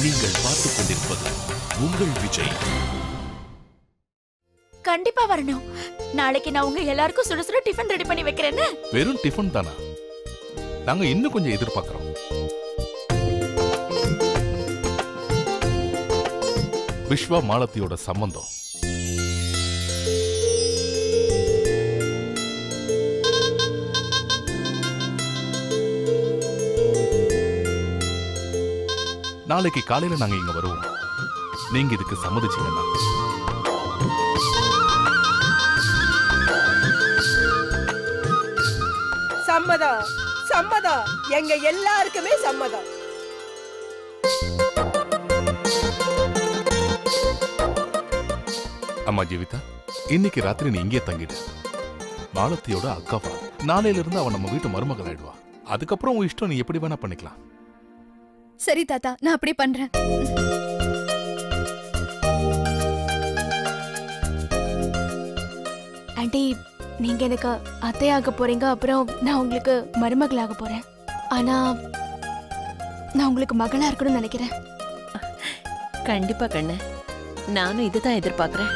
நீங்கள் பார்த்துக் கொண்டிருப்பது உங்கள் விஜய். கண்டிப்பா வரணும். நாளைக்கு நான் உங்க எல்லாருக்கும் சுட சுட டிஃபன் ரெடி பண்ணி வைக்கிறேன். வெறும் டிஃபன் தானா? நாங்க இன்னும் கொஞ்சம் எதிர்பார்க்கிறோம். விஸ்வா மாலத்தியோட சம்பந்தம் நாளைக்கு காலையில நாங்க இங்க வருவோம். நீங்க இதுக்கு சம்மதிச்சீங்கன்னா சம்மதம். சம்மதம். எங்க எல்லாருக்குமே சம்மதம். அம்மா ஜீவிதா, இன்னைக்கு ராத்திரி நீ இங்கே தங்கிடு. மாலத்தியோட அக்காவா, நாளையில இருந்து அவன் நம்ம வீட்டு மருமகள் ஆயிடுவா. அதுக்கப்புறம் உன் இஷ்டம், நீ எப்படி வேணா பண்ணிக்கலாம். சரி தாத்தா, நான் அப்படி பண்றேன். ஆண்டி, நீங்க எனக்கு அத்தையாக போறீங்க, அப்புறம் நான் உங்களுக்கு மருமகளாக போறேன். ஆனா நான் உங்களுக்கு மகளா இருக்கணும்னு நினைக்கிறேன். கண்டிப்பா கண்ணு, நானும் இதுதான் எதிர்பார்க்கிறேன்.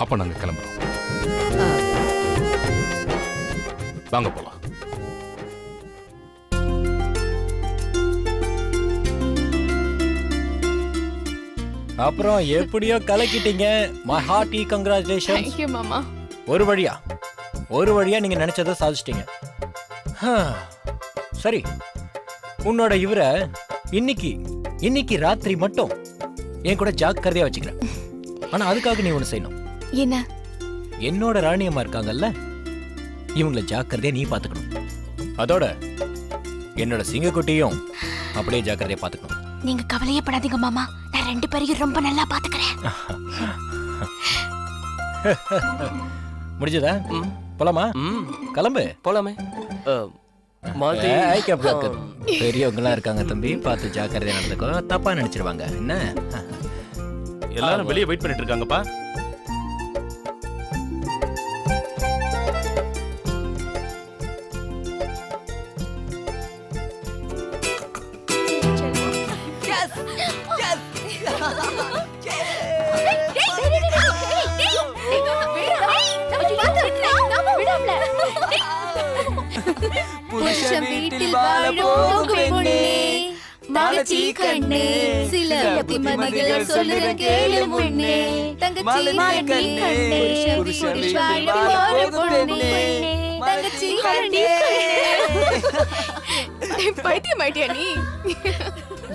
அப்ப நாங்க கிளம்புறோம். வாங்க போலாம். அப்புறம் எப்படியோ கலக்கிட்டீங்க. My hearty congratulations. Thank you மாமா. ஒரு வழியா நீங்க நினைச்சதை சாதிச்சிட்டீங்க. சரி, உன்னோட இவரை இன்னைக்கு ராத்திரி மட்டும் என் கூட ஜாக்கிரதையா வச்சுக்கிறேன். ஆனா அதுக்காக நீ ஒண்ணு செய்யணும். என்ன? என்னோட ராணியம்மா இருக்காங்கல்ல, இவங்கள ஜாக்கிரதையா நீ பாத்துக்கணும். அதோட என்னோட சிங்கக்குட்டியும் அப்படியே ஜாக்கிரதையா பாத்துக்கணும். நீங்க கவலையே படாதீங்க மாமா, நான் ரெண்டு பேரையும் ரொம்ப நல்லா பாத்துக்கிறேன். முடிஞ்சதா? போலாமா? கிளம்பு. போலாமே. பெரியவங்களா இருக்காங்க தம்பி, பார்த்து ஜாக்கிரதையா நடந்துக்கோ. தப்பா நினைச்சிருவாங்க. என்ன எல்லாரும் வெளியே வெயிட் பண்ணிட்டு இருக்காங்கப்பா. புருஷன் வீட்டில் வாழும் பெண்ணே, தங்கச்சி கண்ணே, சில புத்திமதிகள் சொல்லுறேன் கேளு முன்னே. தங்கச்சி கண்ணே, புருஷன் வீட்டில் வாழும் பெண்ணே, தங்கச்சி கண்ணே. பைத்தியம் ஆயிட்டியா நீ?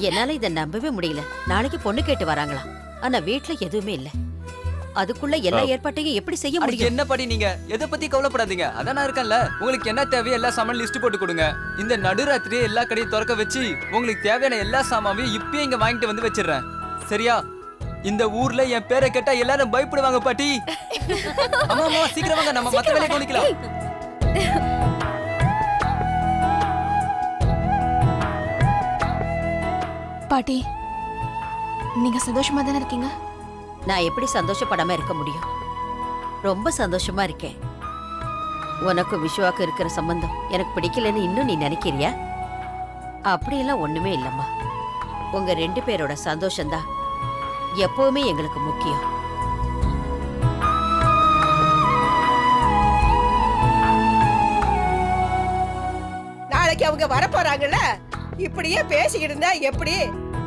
என்னால இதை நம்பவே முடியல. நாளைக்கு பொண்ணு கேட்டு வராங்களா, ஆனா வீட்டுல எதுவுமே இல்ல. அதுக்குள்ள எல்லா ஏற்பாட்டையும் எப்படி செய்ய முடியும்? என்ன படி, நீங்க எதை பத்தி கவலைப்படாதீங்க. அதான் நான் இருக்கேன்ல. உங்களுக்கு என்ன தேவையோ எல்லா சாமான் லிஸ்ட் போட்டு கொடுங்க. இந்த நடுராத்திரியே எல்லா கடையும் திறக்க வச்சு உங்களுக்கு தேவையான எல்லா சாமானையும் இப்பயே இங்க வாங்கிட்டு வந்து வச்சிடுறேன். சரியா? இந்த ஊர்ல என் பேரை கேட்டா எல்லாரும் பயப்படுவாங்க பாட்டி. ஆமா ஆமா, சீக்கிரம் வாங்க, நம்ம மத்த வேலையை கவனிக்கலாம். பாட்டி, நீங்க சந்தோஷமா தானே இருக்கீங்க? நான் எப்படி சந்தோஷப்படாம இருக்க முடியும்? ரொம்ப சந்தோஷமா இருக்கேன். உனக்கு விஸ்வாக்கு இருக்கிற சம்பந்தம் எனக்கு பிடிக்கலன்னு இன்னும் நீ நினைக்கிறியா? அப்படியெல்லாம் ஒண்ணுமே இல்லம்மா. உங்க ரெண்டு பேரோட சந்தோஷம்தான் எப்பவுமே எங்களுக்கு முக்கியம். நாளைக்கு அவங்க வர போறாங்கல்ல, இப்படியே பேசிக்கிட்டு இருந்தா எப்படி?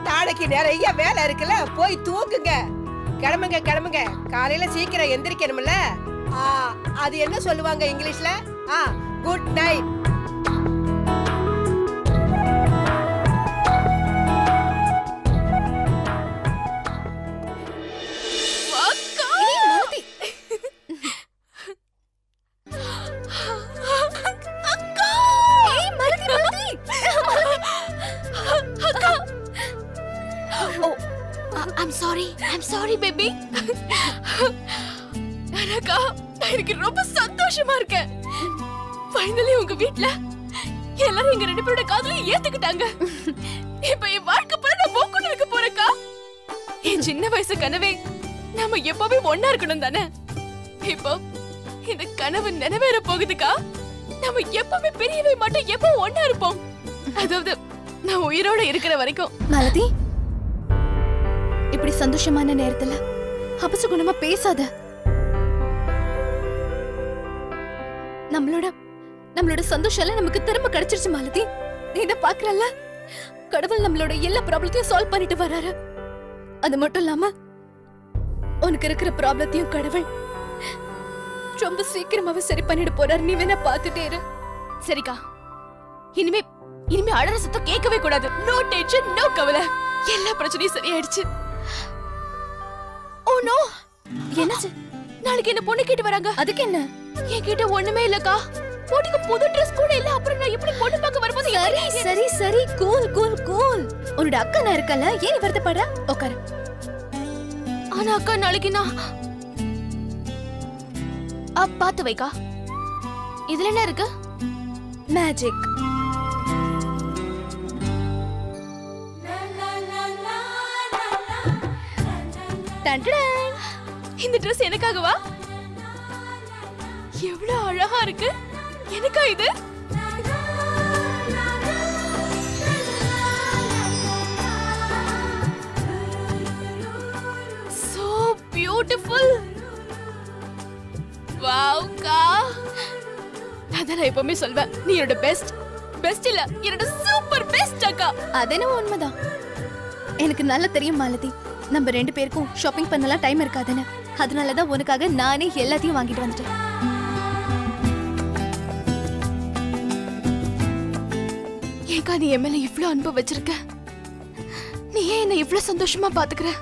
நாளைக்கு நிறைய வேலை இருக்குல்ல, போய் தூங்குங்க. கிளம்புங்க கிளம்புங்க, காலையில சீக்கிரம் எந்திரிக்கணும்ல. அது என்ன சொல்லுவாங்க இங்கிலீஷ்ல? Good night. I'm sorry baby. Anagha, எனக்கு ரொம்ப சந்தோஷமா இருக்கு. ஃபைனலி உங்க வீட்ல எல்லாரும் எங்க ரெண்டு பேரோட காதலை ஏத்துக்கிட்டாங்க. இப்ப என் வாழ்க்கை பூரா நான் போக்குன்னு இருக்க போறேக்கா. என் சின்ன வயசு கனவே நாம எப்பவே ஒண்ணா இருக்கணும் தானே. இப்போ இந்த கனவு நிறைவேற போகுதுக்கா. நம்ம எப்பவுமே பிரியவே மாட்டோம், எப்போ ஒண்ணா இருப்போம். அதாவது நான் உயிரோட இருக்கிற வரைக்கும். மாலதி, இப்படி சந்தோஷமான நேரத்துல அபசகுணமா பேசாத. நம்மளோட சந்தோஷம் நமக்கு திரும்ப கிடைச்சிருச்சு மாலதி. நீ இத பாக்குறல்ல, கடவுள் நம்மளோட எல்லா ப்ராப்ளத்தையும் சால்வ் பண்ணிட்டு வராரு. அது மட்டும் இல்லாம உனக்கு இருக்கிற ப்ராப்ளத்தையும் கடவுள் ரொம்ப சீக்கிரமாவே சரி பண்ணிட்டு போறாரு. நீ வேணா பாத்துட்டே இரு. சரிக்கா, இனிமே அழற சத்தம் கேட்கவே கூடாது. நோ டென்ஷன், நோ கவலை. எல்லா பிரச்சனையும் சரியாயிடுச்சு. ஓ நோ, என்னாச்சு? நாளைக்கு என்ன பொண்ணு கேட்டு வராங்க. அதுக்கு என்ன? என்கிட்ட ஒண்ணுமே இல்லக்கா. போட்டுக்கு புது ட்ரெஸ் கூட இல்ல. அப்புறம் நான் எப்படி பொண்ணு பார்க்க வரும்போது? சரி கூல் கூல் கூல். உன்னோட அக்கா நான் இருக்கல, ஏன் வருத்தப்படுற? உட்காரு. ஆனா அக்கா, நாளைக்கு நான் பாத்து வைக்கா. இதுல என்ன இருக்கு? மேஜிக். இந்த ட்ரெஸ் எனக்காகவா? எவ்வளவு அழகா இருக்கு. எனக்கா இது? So beautiful. Wow கா. நான் எப்பவுமே சொல்வேன், நீ என்னோட பெஸ்ட் இல்ல, என்னோட சூப்பர் பெஸ்ட் அக்கா. அதென்ன உண்மைதான். எனக்கு நல்லா தெரியும் மாலதி, நம்ம 2 பேருக்கும் ஷாப்பிங் பண்ணலாம் டைம் இருக்காதுன்னு. அதனாலதான் உனக்காக நானே எல்லாத்தையும் வாங்கிட்டு வந்துட்டேன். ஏக்கா, நீ என் மேல இவ்ளோ அன்பு வச்சிருக்க. நீ ஏன் என்ன இவ்ளோ சந்தோஷமா பாத்துக்கிற?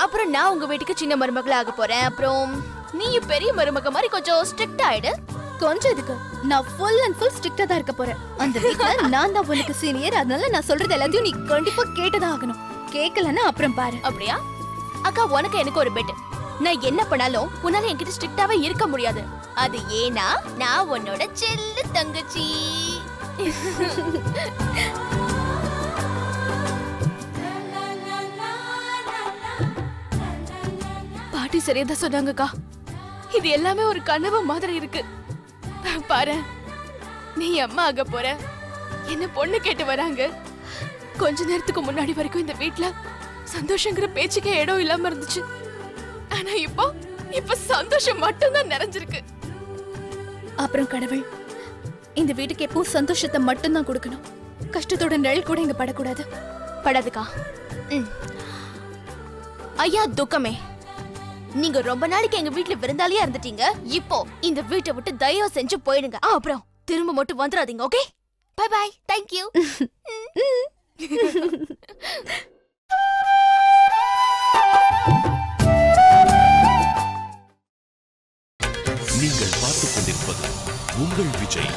அப்புறம் நான் உங்க வீட்டுக்கு சின்ன மருமகளா ஆக போறேன். அப்புறம் நீ பெரிய மருமக மாதிரி கொஞ்சம் ஸ்ட்ரிக்ட் ஆயிடு. கொஞ்சம் இதுக்கு நான் ஃபுல் அண்ட் ஃபுல் ஸ்ட்ரிக்ட்டா தான் இருக்க போறேன். அந்த வீட்ல நான் தான் உனக்கு சீனியர். அதனால நான் சொல்றது எல்லாத்தையும் நீ கண்டிப்பா கேட்டுதான் ஆகணும். கேட்கலன்னா அப்புறம் பாரு. அப்படியா? அக்கா, உனக்கு எனக்கு ஒரு பெட். நான் என்ன பண்ணாலும் உன்னால என்கிட்ட ஸ்ட்ரிக்ட்டாவே இருக்க முடியாது. அது ஏனா நான் உன்னோட செல்ல தங்கச்சி. பாட்டி சரியா சொன்னாங்கக்கா. இது எல்லாமே ஒரு கனவு மாதிரி இருக்கு. பாரு, நீ அம்மா ஆக போற, என்ன பொண்ணு கேட்டு வராங்க. கொஞ்ச நேரத்துக்கு முன்னாடி வரைக்கும் இந்த வீட்ல சந்தோஷங்கிற பேச்சுக்கே இடம் இல்லாம இருந்துச்சு. ஆனா இப்ப சந்தோஷம் மட்டும்தான் நிறைஞ்சிருக்கு. அப்புறம் கடவுள் இந்த வீட்டுக்கு எப்பவும் சந்தோஷத்தை மட்டும்தான் கொடுக்கணும். கஷ்டத்தோட நிழல் கூட இங்க படக்கூடாது. படாதுக்கா. ஐயா துக்கமே, நீங்க ரொம்ப நாளைக்கு எங்க வீட்டுல விருந்தாளியா இருந்துட்டீங்க. இப்போ இந்த வீட்டை விட்டு தயவு செஞ்சு போயிடுங்க. அப்புறம் திரும்ப மட்டும் வந்துடாதீங்க. Okay, bye bye. Thank you. நீங்கள் பார்த்துக் கொண்டிருப்பது உங்கள் விஜய்.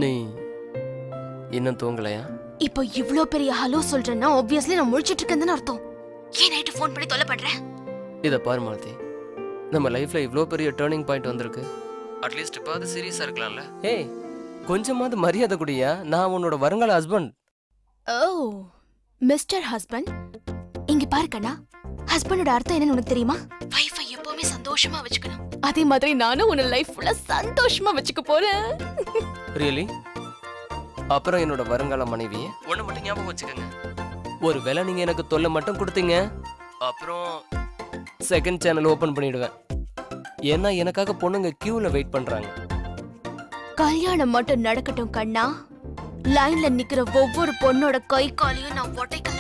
நீ இன்னும் தூங்கலையா? இப்போ இவ்ளோ பெரிய ஹலோ சொல்றேன்னா obviously நான் முழிச்சிட்டு இருக்கேன்னு அர்த்தம். ஏன் நைட் ஃபோன் பண்ணி தொல்லை பண்ற? இத பாரு மாலதி, நம்ம லைஃப்ல இவ்ளோ பெரிய டர்னிங் பாயிண்ட் வந்திருக்கு. அட்லீஸ்ட் இப்பாவது சீரியஸா இருக்கலாம்ல. ஏய், கொஞ்சமாவது மரியாதை குடியா. நான் உன்னோட வருங்கால ஹஸ்பண்ட். ஓ, மிஸ்டர் ஹஸ்பண்ட். இங்க பாரு கண்ணா, ஹஸ்பண்டோட அர்த்தம் என்னன்னு உனக்கு தெரியுமா? வைஃபை எப்பவுமே சந்தோஷமா வச்சுக்கணும். அதே மாதிரி நானும் உன்ன லைஃப் ஃபுல்லா சந்தோஷமா வச்சுக்க போறேன். ரியலி? அப்புறம் என்னோட வருங்கால மனைவியை ஒண்ணு மட்டும் ஞாபகம் வச்சுக்கோங்க. ஒருவேளை நீங்க எனக்கு தொல்லை மட்டும் கொடுத்தீங்க, அப்புறம் செகண்ட் சேனல் ஓபன் பண்ணிடுவேன். ஏன்னா எனக்காக பொண்ணுங்க கியூல வெயிட் பண்றாங்க. கல்யாணம் மட்டும் நடக்கட்டும் கண்ணா. லைன்ல நிக்கிற ஒவ்வொரு பொண்ணோட கை காலையும் நான் ஒட்டைக்கல.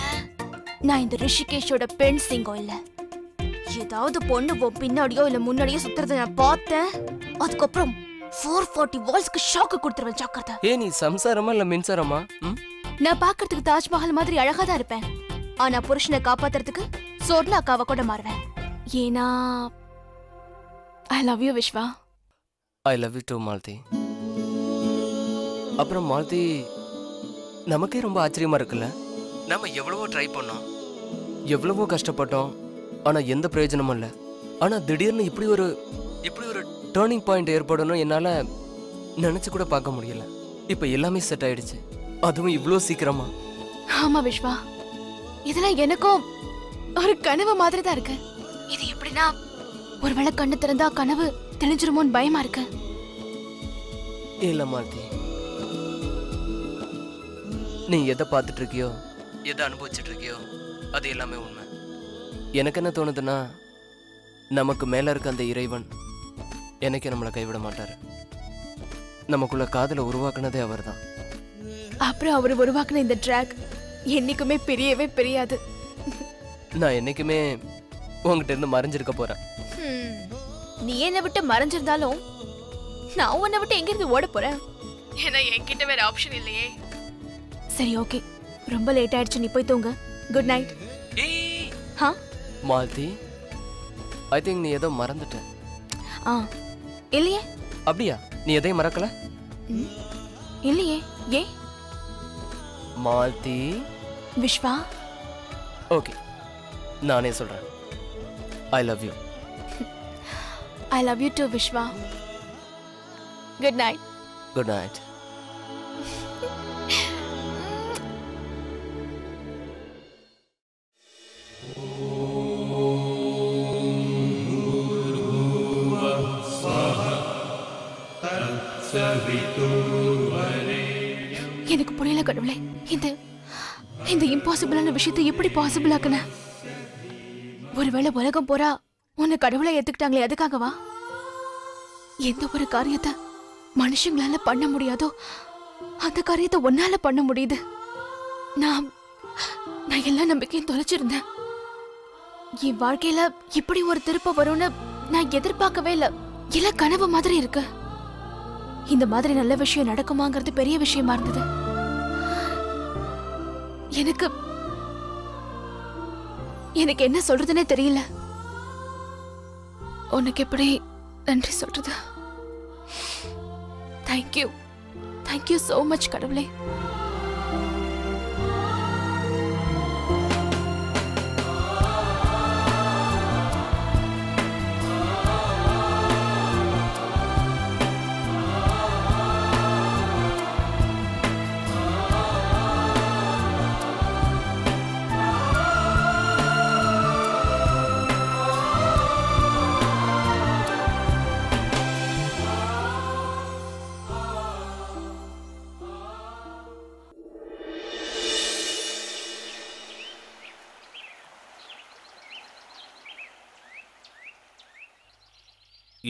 நான் இந்த ரிஷிகேஷோட பெண் சிங்கம் இல்ல. ஏதாவது பொண்ணு பின்னாடியோ இல்ல முன்னாடியோ சுத்துறத நான் பார்த்தேன், அதுக்கப்புறம் 440 வால்ஸ்க்கு ஷாக்கு கொடுத்துருவேன். ஜாக்கிரதை. ஏ, நீ சம்சாரமா இல்ல மின்சாரமா? நான் பாக்குறதுக்கு தாஜ்மஹால் மாதிரி அழகா தான் இருப்பேன். ஆனா புருஷனை காப்பாத்துறதுக்கு சொர்ணாக்காவை கூட மாறுவேன். ஏன்னா love you Vishwa. I love you too Malathi. அப்புறம் மாலதி, நமக்கே ரொம்ப ஆச்சரியமா இருக்குல்ல. நம்ம எவ்வளவோ ட்ரை பண்ணோம், எவ்வளவோ கஷ்டப்பட்டோம், ஆனா எந்த பிரயோஜனமும் இல்லை. ஆனா திடீர்னு இப்படி ஒரு டேர்னிங் பாயிண்ட் ஏற்படணும் என்னால நினைச்சு கூட பார்க்க முடியல. இப்ப எல்லாமே செட் ஆயிடுச்சு, அதுவும் இவ்வளோ சீக்கிரமா. ஆமா விஸ்வா, இதெல்லாம் எனக்கும் ஒரு கனவு மாதிரி தான் இருக்கு. இது எப்படின்னா, ஒருவேளை கண்ணு திறந்தா கனவு தெளிஞ்சிருமோன்னு பயமா இருக்கு. இல்ல மாலதி, நீ எதை பார்த்துட்டு இருக்கியோ, எதை அனுபவிச்சுட்டு இருக்கியோ, அது எல்லாமே உண்மை. எனக்கு என்ன தோணுதுன்னா, நமக்கு மேல இருக்க அந்த இறைவன் எனக்கே நம்மளை கைவிட மாட்டாரு. நமக்குள்ள காதலை உருவாக்குனதே அவர் தான். அப்புறம் அவர் உருவாக்குன இந்த ட்ராக் என்னைக்குமே பிரியவே பிரியாது. நான் என்னைக்குமே உங்ககிட்ட இருந்து மறைஞ்சிருக்க போறேன். நீ என்னை விட்டு மறைஞ்சிருந்தாலும் நான் உன்னை விட்டு எங்க இருந்து ஓட போறேன்? ஏன்னா என்கிட்ட வேற ஆப்ஷன் இல்லையே. சரி ஓகே, ரொம்ப லேட் ஆயிடுச்சு, நீ போய் தூங்க. Good night. Malathi, I think நீ ஏதோ மறந்துட்ட. இல்லையே. அப்படியா? நீ எதையும் மறக்கல? இல்லையே. ஏ மாலதி? விஸ்வா. ஓகே, நானே சொல்றேன். I love you. I love you too Vishwa. Good night. Good night. எனக்கு புரியல கடவுளே, இந்த இம்பாசிபிளான விஷயத்தை எப்படி பாசிபிள் ஆக்குன? ஒருவேளை உலகம் போறா உன்னை கடவுளை ஏத்துக்கிட்டாங்களே, அதுக்காகவா? எந்த ஒரு காரியத்தை மனுஷங்களால பண்ண முடியாதோ அந்த காரியத்தை ஒன்னால பண்ண முடியுது. நான் எல்லா நம்பிக்கையும் தொலைச்சிருந்தேன். என் வாழ்க்கையில இப்படி ஒரு திருப்ப வரும்னு நான் எதிர்பார்க்கவே இல்லை. இல்ல கனவு மாதிரி இருக்கு. இந்த மாதிரி நல்ல விஷயம் நடக்குமாங்கிறது பெரிய விஷயமா இருந்தது. எனக்கு என்ன சொல்றதுன்னே தெரியல. உனக்கு எப்படி நன்றி சொல்றது? தேங்க்யூ, தேங்க்யூ சோ மச் கடவுளே.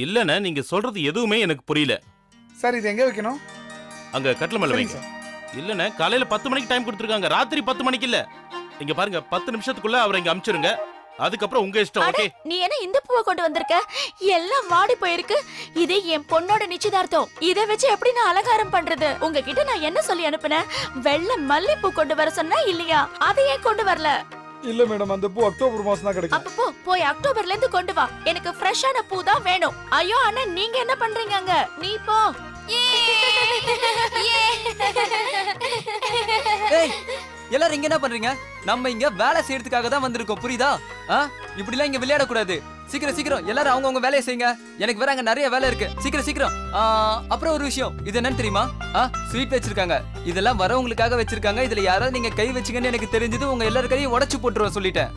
இல்லண்ணே, நீங்க சொல்றது எதுவுமே எனக்கு புரியல. சார், இது எங்க வைக்கணும்? அங்க கட்டில மேல வைங்க. இல்லண்ணே, காலையில 10 மணிக்கு டைம் கொடுத்துருக்காங்க, ராத்திரி 10 மணிக்கு இல்ல. இங்க பாருங்க, 10 நிமிஷத்துக்குள்ள அவரை இங்க அனுப்பிச்சிருங்க. அதுக்கப்புறம் உங்க இஷ்டம். ஓகே? நீ என்ன இந்த பூவை கொண்டு வந்திருக்க? எல்லாம் வாடி போயிருக்கு. இது என் பொண்ணோட நிச்சயதார்த்தம். இதை வச்சு எப்படி நான் அலங்காரம் பண்றது? உங்ககிட்ட நான் என்ன சொல்லி அனுப்புனேன்? வெள்ளை மல்லிப்பூ கொண்டு வர சொன்னா இல்லையா? அதை ஏன் கொண்டு வரல? இல்ல மேடம், அந்த பூ அக்டோபர் மாசம் தான் கிடைக்கும். அப்ப போய் அக்டோபர்ல இருந்து கொண்டு வா. எனக்கு ஃப்ரெஷ்ஷான பூ தான் வேணும். ஐயோ அண்ணா, நீங்க என்ன பண்றீங்க அங்க? நீ போ. எல்லாரும் இங்க என்ன பண்றீங்க? நம்ம இங்க வேலை செய்யறதுக்காக தான் வந்திருக்கோம், புரியுதா? இப்படி எல்லாம் இங்க விளையாட கூடாது. சீக்கிரம் சீக்கிரம் எல்லாரும் அவங்கவங்க வேலையை செய்யுங்க. எனக்கு வேற அங்க நிறைய வேலை இருக்கு. சீக்கிரம் சீக்கிரம். அப்புறம் ஒரு விஷயம், இது என்னன்னு தெரியுமா? ஸ்வீட் வச்சிருக்காங்க. இதெல்லாம் வரவங்களுக்காக வச்சிருக்காங்க. இதுல யாராவது நீங்க கை வச்சீங்கன்னு எனக்கு தெரிஞ்சது உங்க எல்லார் கையும் உடைச்சு போட்டுருவோம் சொல்லிட்டேன்.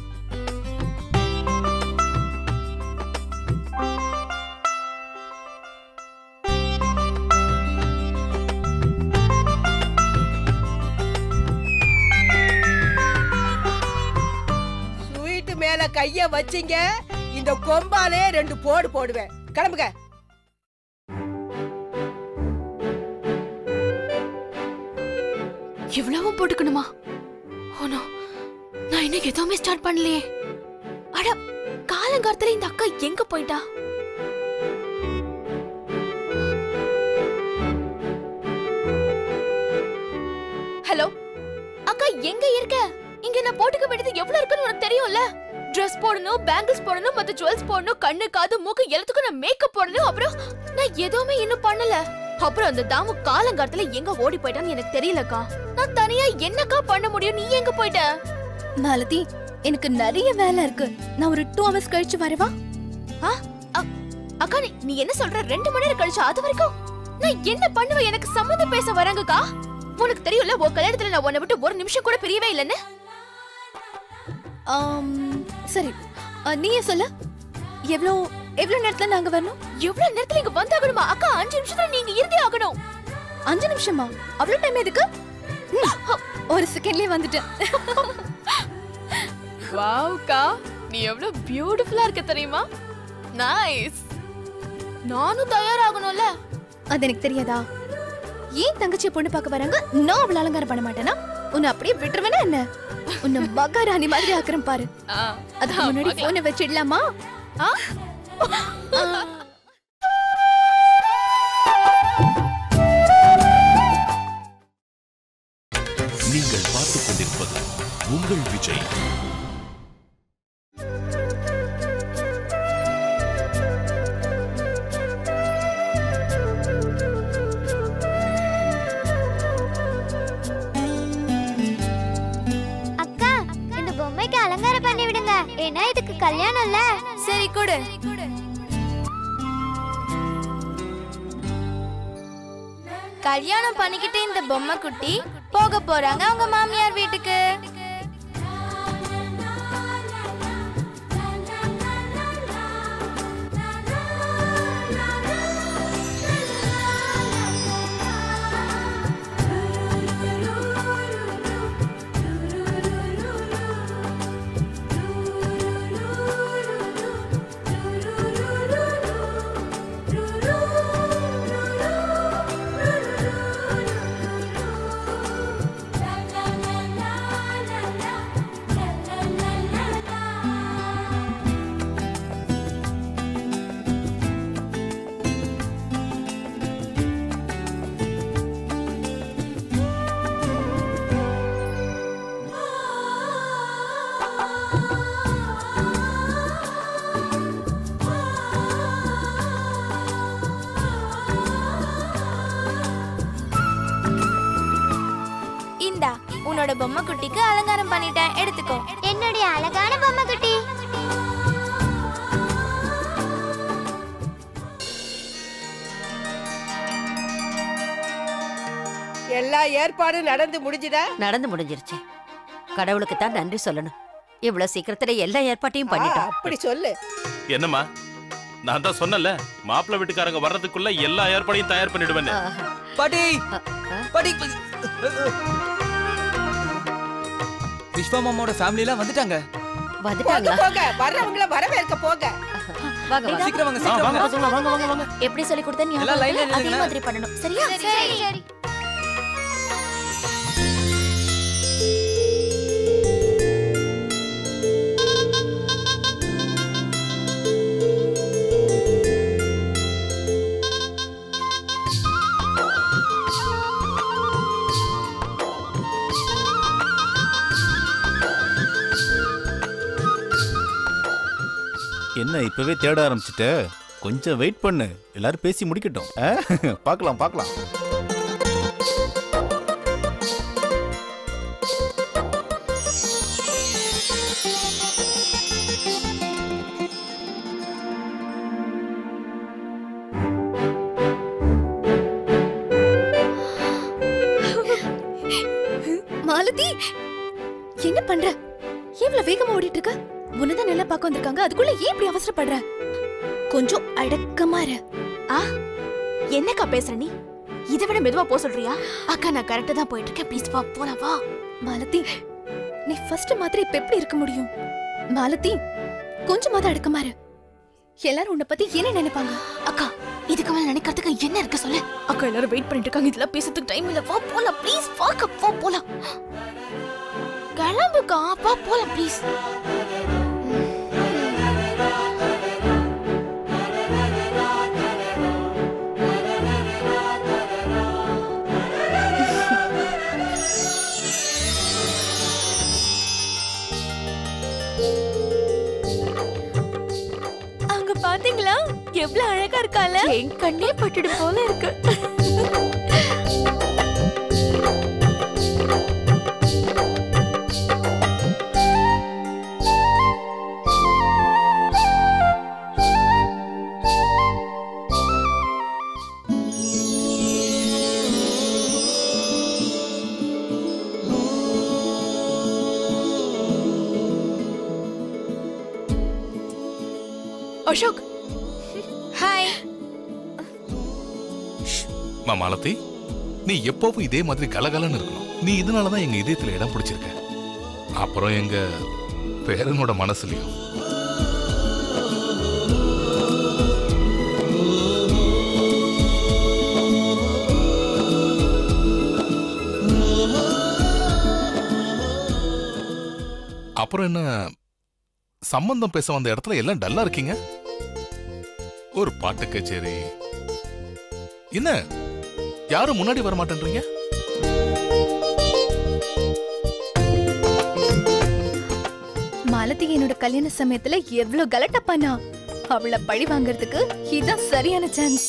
மேல கைய வச்சிங்க, இந்த கொம்பாலே 2 போடு போடுவேன். கிளம்புங்க. இவ்வளவு போட்டுக்கணுமா? ஓனோ, நான் இன்னைக்கு எதுவுமே ஸ்டார்ட் பண்ணலையே. அட, காலங்காலத்துல இந்த அக்கா எங்க போயிட்டா? ஹலோ அக்கா, எங்க இருக்க? இங்க நான் போட்டுக்க வேண்டியது எவ்வளவு இருக்குன்னு உனக்கு தெரியும்ல? ட்ரெஸ் போடணும், பேங்கிள்ஸ் போடணும், மத்த ஜுவல்ஸ் போடணும், கண்ணு காது மூக்கு எல்லாத்துக்கும் நான் மேக்கப் போடணும். அப்புறம் நான் எதுவுமே இன்னும் பண்ணல. அப்புறம் அந்த தாமு காலங்காலத்துல எங்க ஓடி போயிட்டான்னு எனக்கு தெரியலக்கா. நான் தனியா என்னக்கா பண்ண முடியும்? நீ எங்க போயிட்ட? மாலதி, எனக்கு நிறைய வேலை இருக்கு. நான் ஒரு 2 hours கழிச்சு வரவா? அக்கா நீ என்ன சொல்ற? 2 மணி நேரம் கழிச்சு? அது வரைக்கும் நான் என்ன பண்ணுவேன்? எனக்கு சம்மந்தம் பேச வராங்கக்கா. உனக்கு தெரியும்ல, உன் கல்யாணத்துல நான் உன்னை விட்டு ஒரு நிமிஷம் கூட பிரியவே இல்லைன்னு. சரி, நீயே சொல்லு. எவ்வளவு நேரத்துல நாங்க வரணும்? எவ்வளவு நேரத்துல இங்க வந்தாகணுமா? அக்கா 5 நிமிஷத்துல நீங்க இருந்தே ஆகணும். 5 நிமிஷமா? அவ்வளவு டைம் எதுக்கு? ஒரு செகண்ட்லயே வந்துட்டேன். வாவ்க்கா, நீ எவ்வளவு பியூட்டிஃபுல்லா இருக்க தெரியுமா? நைஸ். நானும் தயாராகணும்ல. அது எனக்கு தெரியாதா? ஏன் தங்கச்சி பொண்ணு பார்க்க வராங்க, நான் அவளை அலங்காரம் பண்ண மாட்டேனா? உன்னை அப்படியே விட்டுருவேனா என்ன? உன்னை மகாராணி மாதிரி ஆக்குறேன் பாரு. அதுக்கு முன்னாடி போனை வச்சிடலாமா? நீங்கள் பார்த்துக் கொண்டிருப்பது உங்கள் விஜய். அலங்காரம் பண்ணி விடுங்க, ஏன்னா இதுக்கு கல்யாணம்ல. சரி கொடு. கல்யாணம் பண்ணிக்கிட்டு இந்த பொம்மை குட்டி போக போறாங்க அவங்க மாமியார் வீட்டுக்கு. உன்னோட பொம்மை குட்டிக்கு அலங்காரம் பண்ணிட்டேன், எடுத்துக்கோ. என்னுடைய அழகான பொம்மை குட்டி. எல்லா ஏற்பாடும் நடந்து முடிஞ்சுதா? நடந்து முடிஞ்சிருச்சு. கடவுளுக்கு தான் நன்றி சொல்லணும். இவ்வளவு சீக்கிரத்துல எல்லா ஏற்பாட்டையும் பண்ணிட்டோம். அப்படி சொல்லு. என்னம்மா, நான் தான் சொன்னல, மாப்பிள்ளை வீட்டுக்காரங்க வர்றதுக்குள்ள எல்லா ஏற்பாடையும் தயார் பண்ணிடுவேன். பாட்டி பாட்டி, விஸ்வா மாமாவோட ஃபேமிலி எல்லாம் வந்துட்டாங்க. போங்க, வர்றவங்கள வரவேற்க போங்க. வாங்க சீக்கிரம் வாங்க, சீக்கிரம் வாங்க. வாங்க வாங்க வாங்க. எப்படி சொல்லி கொடுத்தா நீ எல்லாம் லைன்ல அதே நில்லுங்க. மாதிரி பண்ணணும், சரியா? சரி. என்ன இப்பவே தேட ஆரம்பிச்சிட்ட? கொஞ்சம் வெயிட் பண்ணு, எல்லாரும் பேசி முடிக்கட்டும். பார்க்கலாம் பார்க்கலாம். மாலதி, என்ன பண்ற? எவ்வளவு வேகமா ஓடிட்டு இருக்க? உன்னதான் நல்லா பார்க்க வந்திருக்காங்க, அதுக்குள்ள ஏன் இப்படி அவசரப்படுற? கொஞ்சம் அடக்கமா இரு. என்னக்கா பேசுற நீ? இதை விட மெதுவா போ சொல்றியா? அக்கா நான் கரெக்டா தான் போயிட்டு இருக்கேன், ப்ளீஸ் வா போலாம் வா. மாலதி, நீ ஃபர்ஸ்ட் மாதிரி இப்ப எப்படி இருக்க முடியும்? மாலதி, கொஞ்சமாவது அடக்கமா இரு. எல்லாரும் உன்னை பத்தி என்ன நினைப்பாங்க? அக்கா இதுக்கு மேல நினைக்கிறதுக்கு என்ன இருக்கு சொல்லு. அக்கா எல்லாரும் வெயிட் பண்ணிட்டு இருக்காங்க, இதெல்லாம் பேசுறதுக்கு டைம் இல்ல. வா போலாம் ப்ளீஸ், வாக்கா வா போலாம். கிளம்புக்கா, வா போலாம் ப்ளீஸ். அழகா இருக்கால. என் கண்ணே பட்டுடும் போல இருக்கு. அசோக், ஹாய். மாலதி, நீ எப்பவும் இதே மாதிரி கலகலன்னு இருக்கணும். நீ இதனாலதான் எங்க இதயத்துல இடம் பிடிச்சிருக்க. அப்புறம் எங்க பேரனோட மனசுலயும். அப்புறம் என்ன, சம்பந்தம் பேச வந்த இடத்துல எல்லாம் டல்லா இருக்கீங்க. ஒரு பாட்டு கச்சேரி என்ன, யாரும் முன்னாடி வர மாட்டேன்றீங்க? மாலதி என்னோட கல்யாண சமயத்துல எவ்வளவு கலட்டப்பானா, அவளை பழி வாங்கறதுக்கு இதான் சரியான சான்ஸ்.